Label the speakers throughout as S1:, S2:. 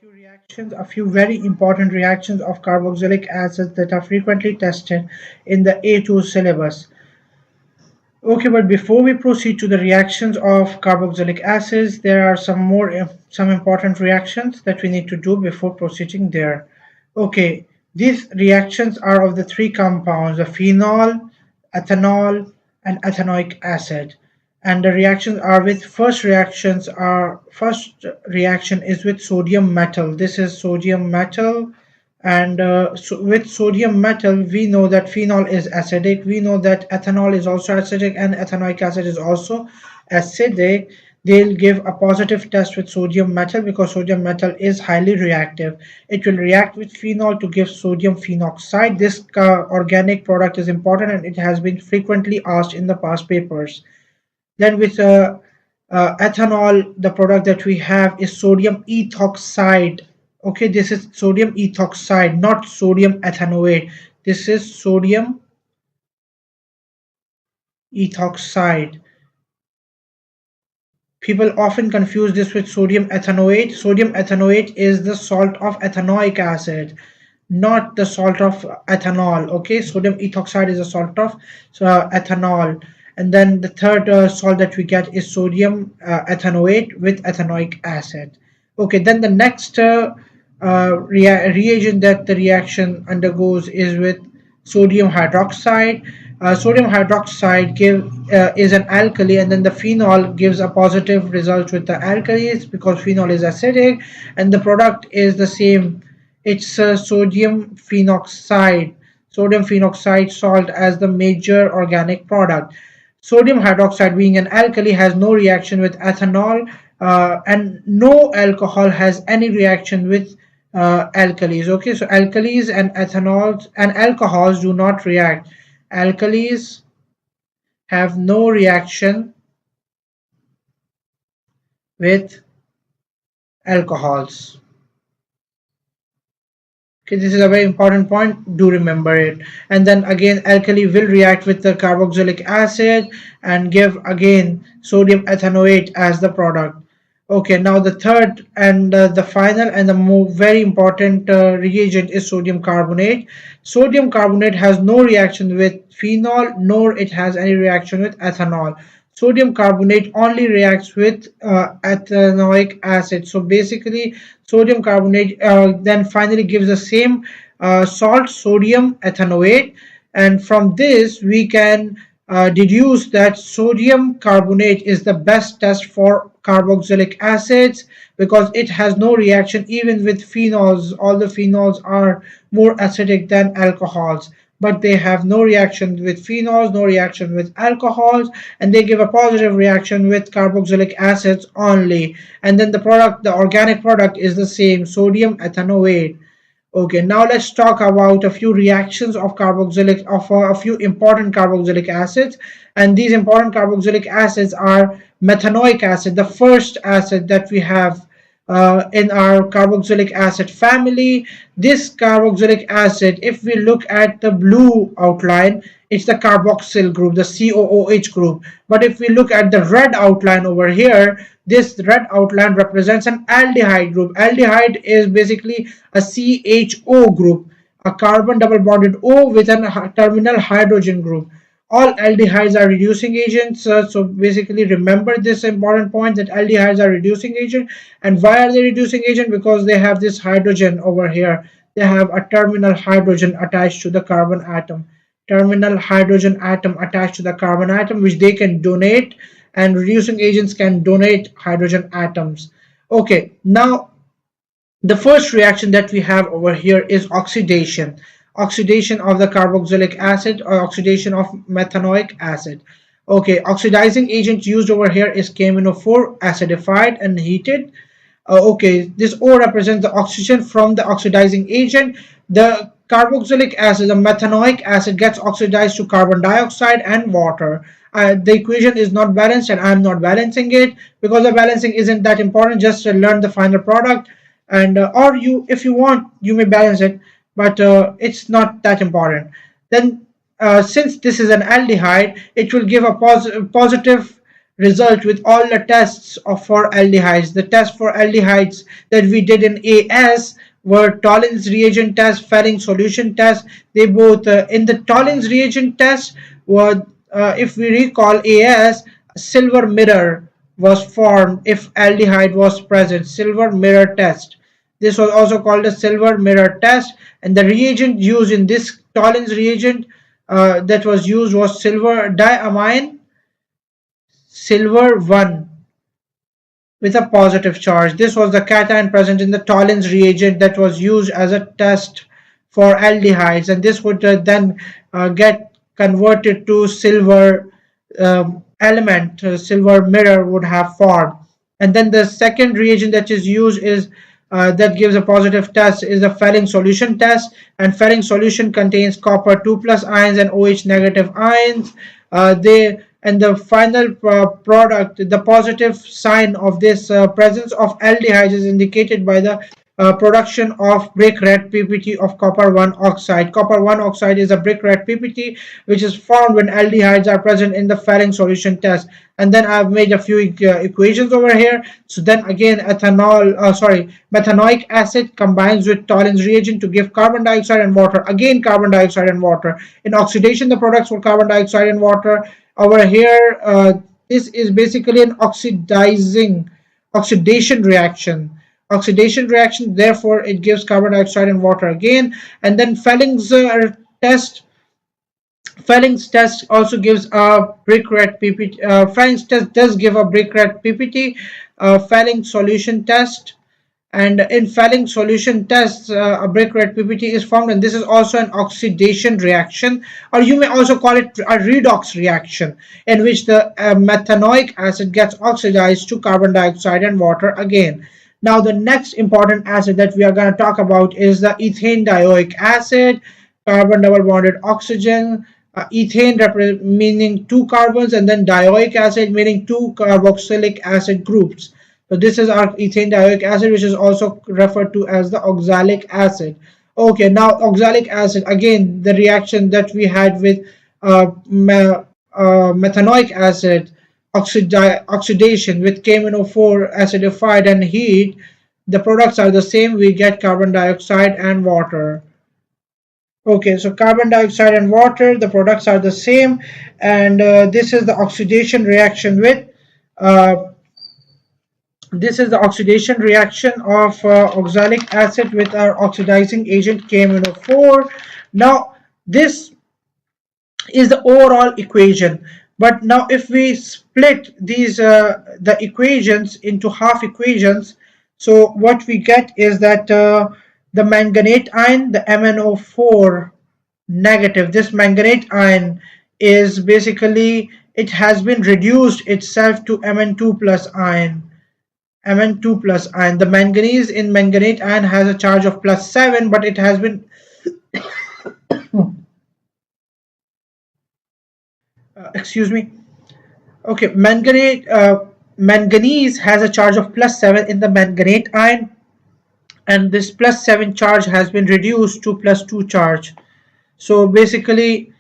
S1: Few reactions, a few very important reactions of carboxylic acids that are frequently tested in the A2 syllabus. Okay, but before we proceed to the reactions of carboxylic acids, there are some important reactions that we need to do before proceeding there. Okay, these reactions are of the three compounds, the phenol, ethanol, and ethanoic acid. And the reactions are with first reaction is with sodium metal. This is sodium metal, and with sodium metal we know that phenol is acidic, we know that ethanol is also acidic, and ethanoic acid is also acidic. They'll give a positive test with sodium metal because sodium metal is highly reactive. It will react with phenol to give sodium phenoxide. This organic product is important and it has been frequently asked in the past papers. Then with ethanol, the product that we have is sodium ethoxide. Okay, this is sodium ethoxide, not sodium ethanoate. This is sodium ethoxide. People often confuse this with sodium ethanoate. Sodium ethanoate is the salt of ethanoic acid, not the salt of ethanol. Okay, sodium ethoxide is a salt of ethanol. And then the third salt that we get is sodium ethanoate with ethanoic acid. Okay, then the next reagent that the reaction undergoes is with sodium hydroxide. Sodium hydroxide is an alkali, and then the phenol gives a positive result with the alkalis because phenol is acidic, and the product is the same. It's sodium phenoxide salt as the major organic product. Sodium hydroxide, being an alkali, has no reaction with ethanol, and no alcohol has any reaction with alkalis. Okay, so alkalis and ethanols and alcohols do not react. Alkalis have no reaction with alcohols. Okay, this is a very important point. Do remember it. And then again, alkali will react with the carboxylic acid and give again sodium ethanoate as the product. Okay, now the third and the final and the very important reagent is sodium carbonate. Sodium carbonate has no reaction with phenol, nor it has any reaction with ethanol. Sodium carbonate only reacts with ethanoic acid. So basically, sodium carbonate then finally gives the same salt, sodium ethanoate, and from this we can deduce that sodium carbonate is the best test for carboxylic acids because it has no reaction even with phenols. All the phenols are more acidic than alcohols, but they have no reaction with phenols, no reaction with alcohols, and they give a positive reaction with carboxylic acids only. And then the organic product is the same, sodium ethanoate. Okay, now let's talk about a few reactions of a few important carboxylic acids. And these important carboxylic acids are methanoic acid, the first acid that we have in our carboxylic acid family. This carboxylic acid, if we look at the blue outline, it's the carboxyl group, the COOH group. But if we look at the red outline over here, this red outline represents an aldehyde group. Aldehyde is basically a CHO group, a carbon double bonded O with a terminal hydrogen group. All aldehydes are reducing agents. So basically remember this important point that aldehydes are reducing agent. And why are they reducing agent? Because they have this hydrogen over here. They have a terminal hydrogen attached to the carbon atom. Terminal hydrogen atom attached to the carbon atom, which they can donate, and reducing agents can donate hydrogen atoms. Okay, now the first reaction that we have over here is oxidation. Oxidation of the carboxylic acid or oxidation of methanoic acid. Okay, oxidizing agent used over here is KMnO4 acidified and heated. Okay, this O represents the oxygen from the oxidizing agent. The carboxylic acid, the methanoic acid, gets oxidized to carbon dioxide and water. The equation is not balanced and I am not balancing it because the balancing isn't that important. Just learn the final product, and or if you want, you may balance it, but it's not that important. Then since this is an aldehyde, it will give a positive result with all the tests for aldehydes. The test for aldehydes that we did in AS were Tollens reagent test, Fehring solution test. They both in the Tollens reagent test were, if we recall AS, silver mirror was formed if aldehyde was present. Silver mirror test. This was also called a silver mirror test, and the reagent used in this Tollens reagent that was used was silver diamine silver 1 with a positive charge. This was the cation present in the Tollens reagent that was used as a test for aldehydes, and this would then get converted to silver element. Silver mirror would have formed. And then the second reagent that is used is that gives a positive test is the Fehring solution test, and Fehring solution contains copper 2 plus ions and OH negative ions. And the final product, the positive sign of this presence of aldehydes is indicated by the production of brick red PPT of copper 1 oxide. Copper 1 oxide is a brick red PPT which is formed when aldehydes are present in the Fehring solution test. And then I've made a few equations over here. So then again, methanoic acid combines with Tollens reagent to give carbon dioxide and water. Again, carbon dioxide and water. In oxidation, the products were carbon dioxide and water. Over here, this is basically an oxidation reaction, therefore it gives carbon dioxide and water again. And then Fehling's test also gives a brick red PPT. Fehling's test does give a brick red PPT. Fehling solution test, and in Fehling solution tests, a brick red PPT is formed, and this is also an oxidation reaction, or you may also call it a redox reaction, in which the methanoic acid gets oxidized to carbon dioxide and water again. Now the next important acid that we are going to talk about is the ethane dioic acid, carbon double bonded oxygen, ethane meaning 2 carbons, and then dioic acid meaning 2 carboxylic acid groups. So this is our ethane dioic acid, which is also referred to as the oxalic acid. Okay, now oxalic acid, again the reaction that we had with methanoic acid, oxidation with KMnO4 acidified and heat, the products are the same. We get carbon dioxide and water. Okay, so carbon dioxide and water, the products are the same, and this is the oxidation reaction with oxalic acid with our oxidizing agent KMnO4. Now this is the overall equation, but now if we split these the equations into half equations, so what we get is that the manganate ion, the MnO4 negative, this manganate ion is basically, it has been reduced itself to Mn2 plus ion. Mn2 plus ion. The manganese in manganate ion has a charge of +7, but it has been excuse me. Okay, manganese has a charge of +7 in the manganate ion, and this +7 charge has been reduced to +2 charge. So basically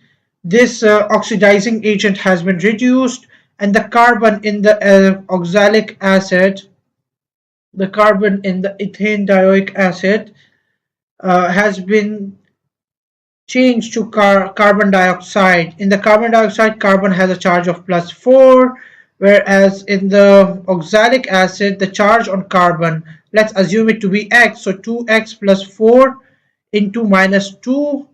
S1: this oxidizing agent has been reduced, and the carbon in the oxalic acid, the carbon in the ethane dioic acid has been changed to carbon dioxide. In the carbon dioxide, carbon has a charge of +4, whereas in the oxalic acid, the charge on carbon, let's assume it to be x, so 2x plus 4 into -2,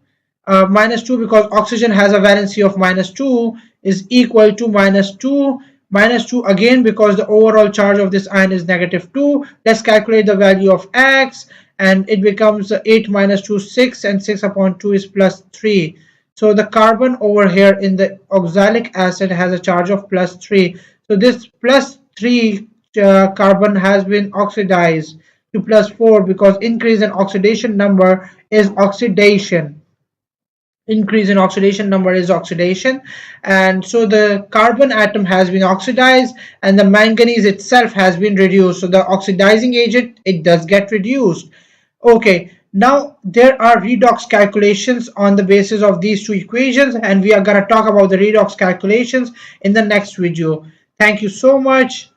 S1: -2 because oxygen has a valency of -2 is equal to -2, -2 again because the overall charge of this ion is -2. Let's calculate the value of x, and it becomes 8 minus 2, 6, and 6 upon 2 is +3. So the carbon over here in the oxalic acid has a charge of +3. So this +3 carbon has been oxidized to +4 because increase in oxidation number is oxidation. Increase in oxidation number is oxidation, and so the carbon atom has been oxidized and the manganese itself has been reduced. So the oxidizing agent, it does get reduced. Okay, now there are redox calculations on the basis of these two equations, and we are going to talk about the redox calculations in the next video. Thank you so much.